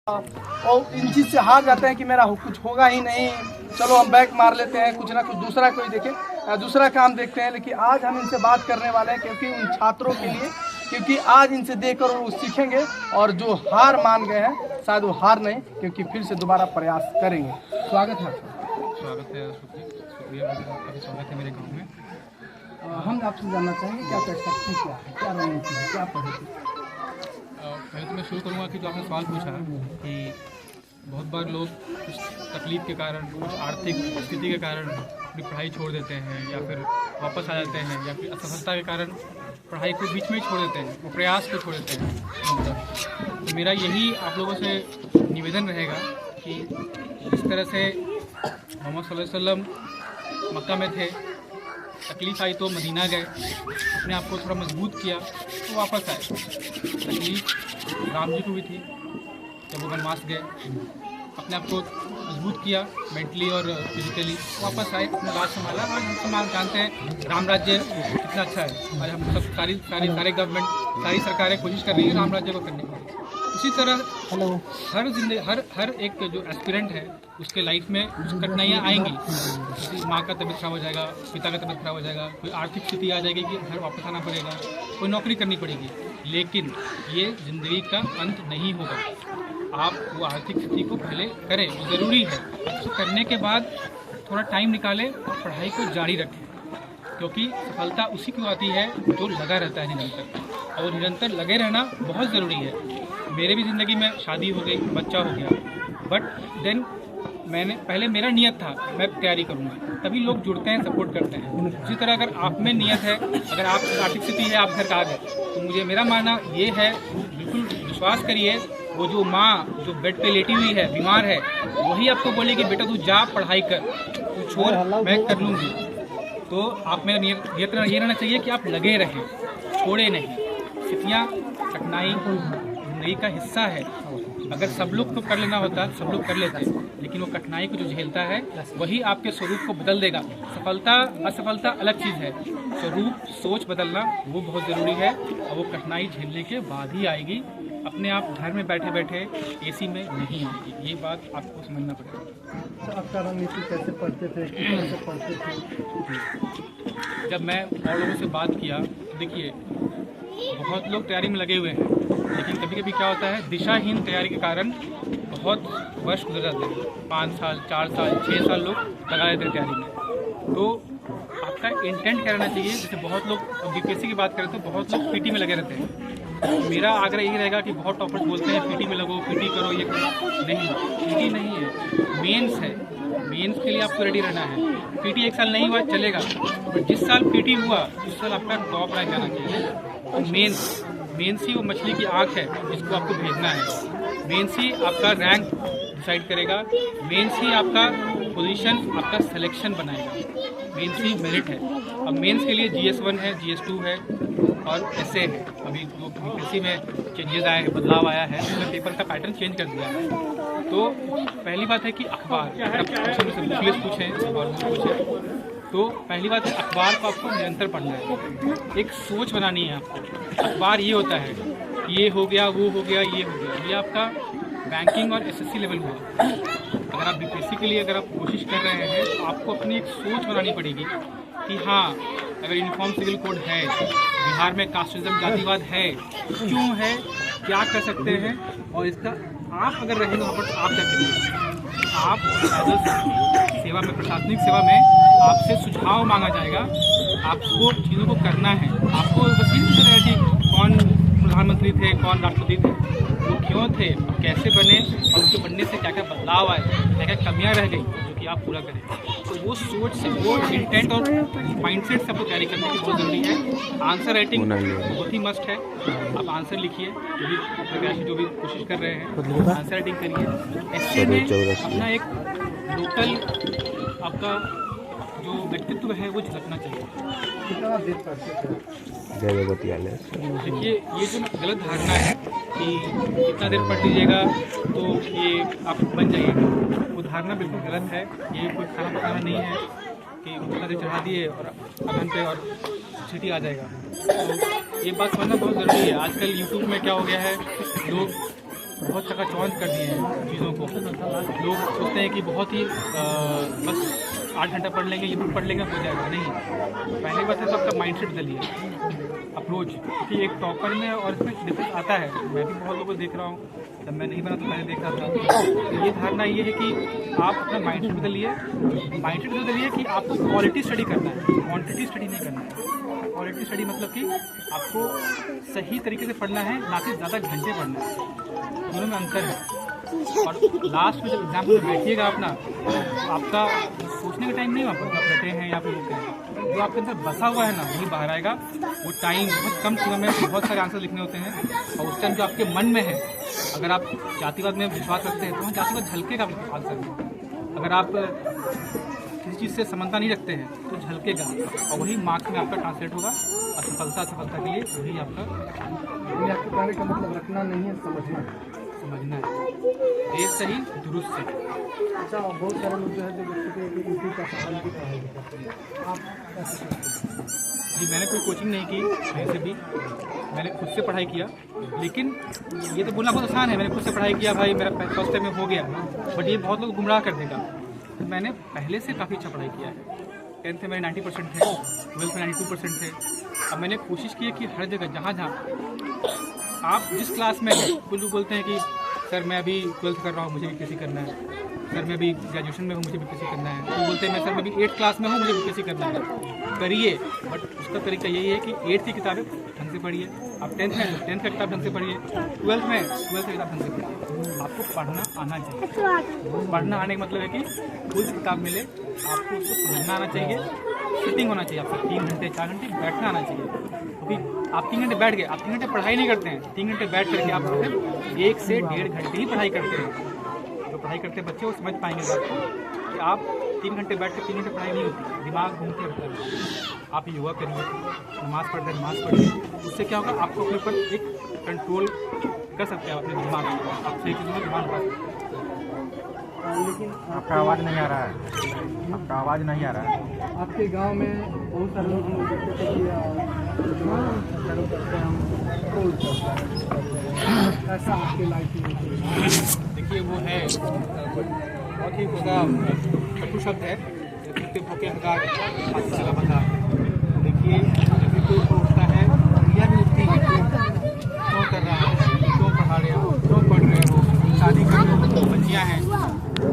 और इन चीज़ से हार जाते हैं कि मेरा कुछ होगा ही नहीं, चलो हम बैक मार लेते हैं, कुछ ना कुछ दूसरा कोई देखे, दूसरा काम देखते हैं। लेकिन आज हम इनसे बात करने वाले हैं क्योंकि उन छात्रों के लिए, क्योंकि आज इनसे देखकर वो सीखेंगे और जो हार मान गए हैं शायद वो हार नहीं, क्योंकि फिर से दोबारा प्रयास करेंगे। स्वागत है आपका। स्वागत है, शुक्रिया, आपका स्वागत है मेरे गांव में। हम आपसे जानना चाहेंगे क्या कर सकते हैं, क्या है, क्या रणनीति है, क्या पढ़े। पहले तो मैं शुरू करूँगा कि जो आपने सवाल पूछा कि बहुत बार लोग कुछ तकलीफ के कारण, कुछ आर्थिक स्थिति के कारण अपनी पढ़ाई छोड़ देते हैं या फिर वापस आ जाते हैं या फिर असफलता के कारण पढ़ाई को बीच में ही छोड़ देते हैं, वो प्रयास को छोड़ देते हैं। तो मेरा यही आप लोगों से निवेदन रहेगा कि जिस तरह से मोहम्मद सल्लल्लाहु अलैहि वसल्लम मक्का में थे, तकलीफ आई तो मदीना गए, अपने आप को थोड़ा मजबूत किया तो वापस आए। तकलीफ राम जी को भी थी जब वो वनवास गए, अपने आप को मजबूत किया मेंटली और फिजिकली, वापस आए, अपना राज संभाला। आज हम जानते हैं राम राज्य कितना अच्छा है। आज हम सब सारे गवर्नमेंट, सारी सरकारें कोशिश कर रही हैं राम राज्य को करने की। उसी तरह हर एक जो एस्पिरेंट है उसके लाइफ में कुछ कठिनाइयाँ आएंगी। जैसे माँ का तबीयत खराब हो जाएगा, पिता का तबीयत खराब हो जाएगा, कोई आर्थिक स्थिति आ जाएगी कि घर वापस आना पड़ेगा, कोई नौकरी करनी पड़ेगी। लेकिन ये ज़िंदगी का अंत नहीं होगा। आप वो आर्थिक स्थिति को पहले करें, वो ज़रूरी है। उसको करने के बाद थोड़ा टाइम निकालें और पढ़ाई को जारी रखें, क्योंकि सफलता उसी को आती है जो लगा रहता है निरंतर, और निरंतर लगे रहना बहुत ज़रूरी है। मेरे भी ज़िंदगी में शादी हो गई, बच्चा हो गया, बट देन पहले मेरा नियत था मैं तैयारी करूँगा, तभी लोग जुड़ते हैं, सपोर्ट करते हैं। उसी तरह अगर आप में नियत है, अगर आप आर्थिक स्थिति है, आप घर का है, तो मुझे मेरा मानना ये है, बिल्कुल विश्वास करिए, वो जो माँ जो बेड पे लेटी हुई है, बीमार है, वही आपको बोलेगी बेटा तू जा पढ़ाई कर, तू छोड़ मैं कर लूँगी। तो आप मेरा नियत ये रहना चाहिए कि आप लगे रहें, छोड़े नहीं। स्थितियाँ, कठिनाई जिंदगी का हिस्सा है। अगर सब लोग को कर लेना होता, सब लोग कर लेते, लेकिन वो कठिनाई को जो झेलता है वही आपके स्वरूप को बदल देगा। सफलता असफलता अलग चीज़ है, स्वरूप सोच बदलना वो बहुत ज़रूरी है, और वो कठिनाई झेलने के बाद ही आएगी। अपने आप घर में बैठे बैठे एसी में नहीं आएगी, ये बात आपको समझना पड़ेगा। आपका रणनीति कैसे पढ़ते थे, कैसे पढ़ते थे? जब मैं और लोगों से बात किया, देखिए बहुत लोग तैयारी में लगे हुए हैं, लेकिन कभी कभी क्या होता है, दिशाहीन तैयारी के कारण बहुत वर्ष गुजर जाते हैं। 5 साल, 4 साल, 6 साल लोग लगा देते हैं तैयारी में। तो आपका इंटेंट क्या रहना चाहिए। जैसे बहुत लोग बीपीएससी की बात करें तो बहुत लोग पीटी में लगे रहते हैं। मेरा आग्रह यही रहेगा कि बहुत टॉपर्स बोलते हैं पीटी में लगो, पीटी करो, ये करो। नहीं, पीटी नहीं है, मेंस है। मेंस के लिए आपको रेडी रहना है। पीटी 1 साल नहीं हुआ चलेगा, बट जिस साल पीटी हुआ उस साल आपका टॉप रैंक आना चाहिए। मेंस ही वो मछली की आँख है जिसको आपको भेजना है। मेंस ही आपका रैंक डिसाइड करेगा, मेंस ही आपका पोजीशन, आपका सिलेक्शन बनाएगा। मेंस ही मेरिट है। अब मेंस के लिए GS1 है, GS2 है और SA है। अभी जो बीपीएससी में चेंजेस आए, बदलाव आया है, उसमें पेपर का पैटर्न चेंज कर दिया है। तो पहली बात है कि अखबार, पुलिस पूछें और पूछें, तो पहली बात है अखबार को आपको निरंतर पढ़ना है। एक सोच बनानी है आपको। अखबार ये होता है, ये हो गया, वो हो गया, ये हो गया, ये आपका बैंकिंग और SSC लेवल हुआ। अगर आप बीपीएससी के लिए अगर आप कोशिश कर रहे हैं तो आपको अपनी एक सोच बनानी पड़ेगी कि हाँ, अगर यूनिफॉर्म सिविल कोड है, बिहार में कास्टिज्म जातिवाद है, क्यों है, क्या कर सकते हैं, और इसका आप अगर रहेंगे वहाँ पर आप क्या करेंगे। आप सेवा में, प्रशासनिक सेवा में आपसे सुझाव मांगा जाएगा, आपको चीज़ों को करना है। आपको बस ये नहीं है कि कौन प्रधानमंत्री थे, कौन राष्ट्रपति थे, वो क्यों थे, कैसे बने, और उनके बनने से क्या क्या बदलाव आए, क्या क्या कमियाँ रह गई जो कि आप पूरा करें। तो वो सोच से, वो इंटेंट और माइंडसेट से आपको तैयारी करने की बहुत ज़रूरी है। आंसर राइटिंग बहुत ही मस्ट है। आप आंसर लिखिए, जो भी प्रत्याशी जो भी कोशिश कर रहे हैं, आंसर राइटिंग करिए। ऐसे में अपना एक लोकल आपका जो व्यक्तित्व है वो झलकना चाहिए। कितना देर पढ़ते थे? देखिए, ये जो गलत धारणा है कि इतना देर पढ़ लीजिएगा तो ये आप बन जाइएगा, वो धारणा बिल्कुल गलत है। ये कोई खाना पकाना नहीं है कि उतना देर चढ़ा दिए और अगन पे और सीटी आ जाएगा। तो ये बात समझना बहुत ज़रूरी है। आजकल यूट्यूब में क्या हो गया है, लोग बहुत चकाचौंध कर दिए हैं चीज़ों को। लोग सोचते हैं कि बहुत ही बस 8 घंटा पढ़ लेंगे, ये बुक पढ़ लेंगे हो जाएगा। नहीं, पहली बात है तो आपका माइंड सेट बदलिए, अप्रोच, क्योंकि एक टॉपर में और इसमें डिफरेंस आता है। मैं भी बहुत लोगों को देख रहा हूँ, जब मैं नहीं बना तो मैंने देखा था। तो ये धारणा ये है कि आप अपना माइंड सेट बदलिए कि आपको क्वालिटी स्टडी करना है, क्वांटिटी स्टडी नहीं करना है। क्वालिटी स्टडी मतलब कि आपको सही तरीके से पढ़ना है, ना कि ज़्यादा घंटे पढ़ना है। दोनों में अंतर है। और लास्ट में जब एग्जाम में बैठिएगा अपना, तो आपका सोचने का टाइम नहीं वहाँ पर, आप बैठे हैं या फिर रुके हैं, जो आपके अंदर बसा हुआ है ना वही बाहर आएगा। वो टाइम बहुत कम समय में बहुत सारे आंसर लिखने होते हैं, और उस टाइम जो आपके मन में है, अगर आप जातिवाद में विश्वास रखते हैं तो वहाँ जातिवाद झलकेगा आंसर में। अगर आप किसी चीज़ से समानता नहीं रखते हैं तो झलकेगा, और वही मार्क्स में आपका ट्रांसलेट होगा। और सफलता के लिए वही आपका, आपके कहने का मतलब रखना नहीं है, समझना है। देर सही दुरुस्त सही। अच्छा, बहुत सारे लोग जो है जो बच्चे के यूपी का सवाल की पढ़ाई करते हैं, आप कैसे करते हैं? जी, मैंने कोई कोचिंग नहीं की कहीं से भी, मैंने खुद से पढ़ाई किया। लेकिन ये तो बोलना बहुत आसान है, मैंने खुद से पढ़ाई किया, भाई मेरा फर्स्ट टाइम में हो गया, बट ये बहुत लोग गुमराह कर देगा। तो मैंने पहले से काफ़ी अच्छा पढ़ाई किया है। 10th में मेरे 90% थे, 12th में 92% थे। अब मैंने कोशिश की है कि हर जगह जहाँ आप जिस क्लास में हैं, कुछ लोग बोलते हैं कि सर मैं अभी 12th कर रहा हूँ, मुझे भी बीपीएससी करना है, सर मैं अभी ग्रेजुएशन में हूँ, मुझे बीपीएससी करना है। तो बोलते हैं मैं सर मैं अभी 8th क्लास में हूँ, मुझे बीपीएससी करना है। करिए, बट उसका तरीका यही है कि 8th की किताबें ढंग से पढ़िए, आप 10th में 10th का किताब ढंग से पढ़िए, 12th का किताब ढंग से पढ़िए। आपको पढ़ना आना चाहिए। पढ़ना आने का मतलब है कि कोई किताब मिले आपको उसको समझना आना चाहिए, सिटिंग होना चाहिए, आपको 3 घंटे 4 घंटे बैठना आना चाहिए। क्योंकि आप 3 घंटे बैठ गए, आप 3 घंटे पढ़ाई नहीं करते हैं, 3 घंटे बैठ करके आप सिर्फ 1 से 1.5 घंटे ही पढ़ाई करते हैं। जो पढ़ाई करते बच्चे वो समझ पाएंगे बात को कि आप 3 घंटे बैठ कर 3 घंटे पढ़ाई नहीं होती, दिमाग घूमते रहता है। आप योगा करिए, नमाज़ पढ़िए, उससे क्या होगा, आपको अपने ऊपर एक कंट्रोल कर सकते हैं अपने दिमाग को, आप सही चीज़ों में दिमाग लगा सकते हैं। लेकिन आपका आवाज़ नहीं आ रहा है, आपका आवाज़ नहीं आ रहा है। आपके गांव में बहुत सारे लोग हम देखते थे कि चालू करते हैं, हम ऐसा आपके लाइफ में? देखिए वो है बहुत ही उसका कटु शब्द है, कितने भूखे हज़ार हाथ से चला बंधा। देखिए जैसे कोई उठता है, क्रिया भी उठती है, क्यों कर रहा है, क्यों पढ़ा रहे हो, क्यों पढ़ रहे हो, शादी कर रहे हो, बच्चियाँ हैं,